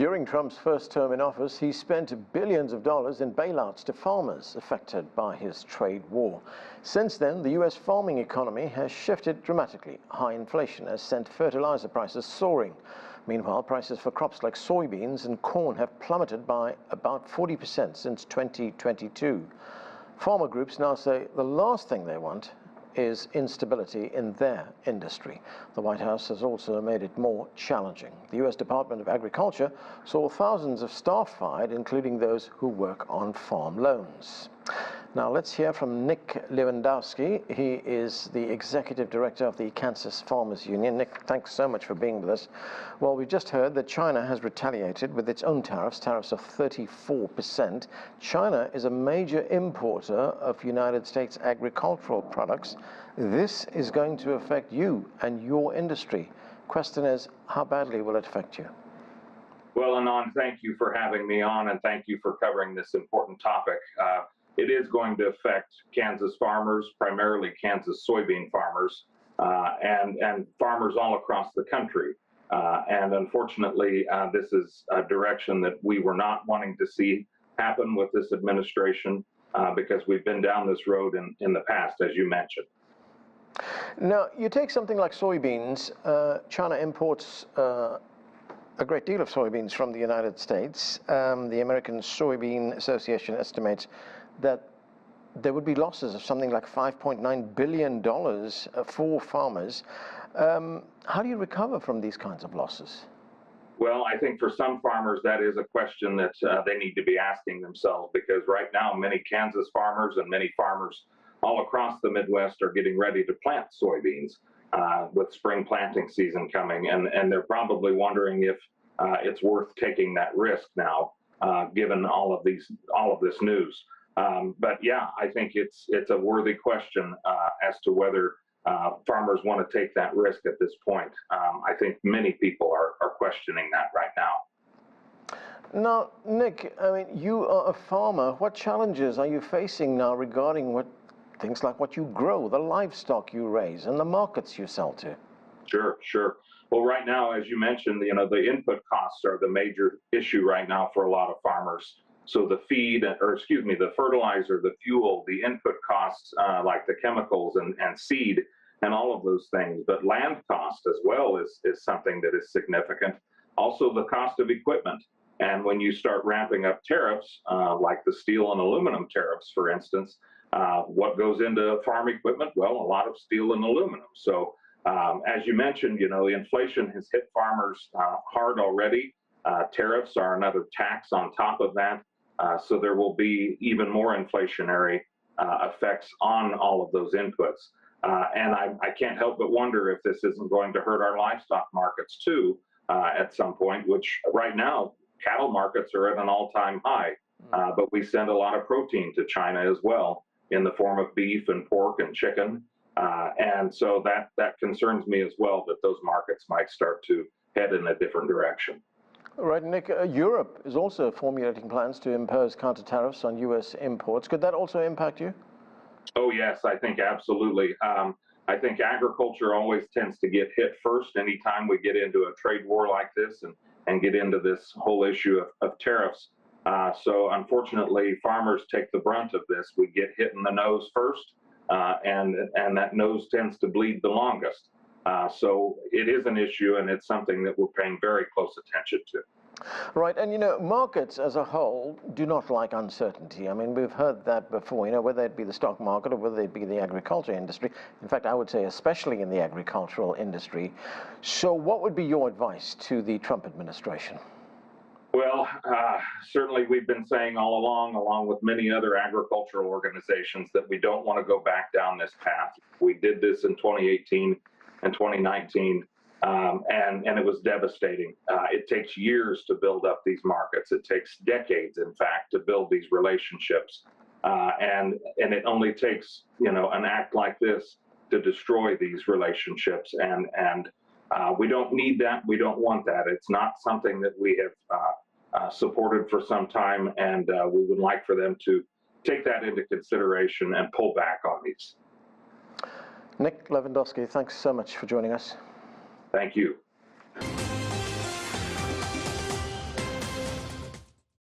During Trump's first term in office, he spent billions of dollars in bailouts to farmers affected by his trade war. Since then, the U.S. farming economy has shifted dramatically. High inflation has sent fertilizer prices soaring. Meanwhile, prices for crops like soybeans and corn have plummeted by about 40% since 2022. Farmer groups now say the last thing they want is instability in their industry. The White House has also made it more challenging. The U.S. Department of Agriculture saw thousands of staff fired, including those who work on farm loans. Now let's hear from Nick Levendofsky. He is the Executive Director of the Kansas Farmers Union. Nick, thanks so much for being with us. Well, we just heard that China has retaliated with its own tariffs of 34%. China is a major importer of United States agricultural products. This is going to affect you and your industry. Question is, how badly will it affect you? Well, Anand, thank you for having me on, and thank you for covering this important topic. It is going to affect Kansas farmers, primarily Kansas soybean farmers, and farmers all across the country. And unfortunately, this is a direction that we were not wanting to see happen with this administration, because we've been down this road in the past, as you mentioned. Now, you take something like soybeans. China imports a great deal of soybeans from the United States. The American Soybean Association estimates that there would be losses of something like $5.9 billion for farmers. How do you recover from these kinds of losses? Well, I think for some farmers, that is a question that they need to be asking themselves, because right now, many Kansas farmers and many farmers all across the Midwest are getting ready to plant soybeans with spring planting season coming, and they're probably wondering if it's worth taking that risk now, given all of this news. But yeah, I think it's a worthy question as to whether farmers want to take that risk at this point. I think many people are questioning that right now. Now, Nick, I mean, you are a farmer. What challenges are you facing now regarding things like what you grow, the livestock you raise, and the markets you sell to? Sure. Well, right now, as you mentioned, the input costs are the major issue right now for a lot of farmers. So the the fertilizer, the fuel, the input costs, like the chemicals and seed and all of those things. But land cost as well is something that is significant. Also the cost of equipment. And when you start ramping up tariffs, like the steel and aluminum tariffs, for instance, what goes into farm equipment? Well, a lot of steel and aluminum. So as you mentioned, the inflation has hit farmers hard already. Tariffs are another tax on top of that. So there will be even more inflationary effects on all of those inputs. And I can't help but wonder if this isn't going to hurt our livestock markets too at some point, which right now, cattle markets are at an all-time high. But we send a lot of protein to China as well in the form of beef and pork and chicken. And so that concerns me as well, that those markets might start to head in a different direction. Right, Nick, Europe is also formulating plans to impose counter tariffs on U.S. imports. Could that also impact you? Oh, yes, I think absolutely. I think agriculture always tends to get hit first anytime we get into a trade war like this and get into this whole issue of tariffs. So unfortunately, farmers take the brunt of this. We get hit in the nose first, and that nose tends to bleed the longest. So it is an issue, and it's something that we're paying very close attention to. Right, and markets as a whole do not like uncertainty. I mean, we've heard that before, whether it be the stock market or whether it be the agriculture industry. In fact, I would say especially in the agricultural industry. So what would be your advice to the Trump administration? Well, certainly we've been saying all along with many other agricultural organizations, that we don't want to go back down this path. We did this in 2018 and 2019, and it was devastating. It takes years to build up these markets. It takes decades, in fact, to build these relationships. And it only takes, an act like this to destroy these relationships. And we don't need that. We don't want that. It's not something that we have supported for some time, and we would like for them to take that into consideration and pull back on these. Nick Levendofsky, thanks so much for joining us. Thank you.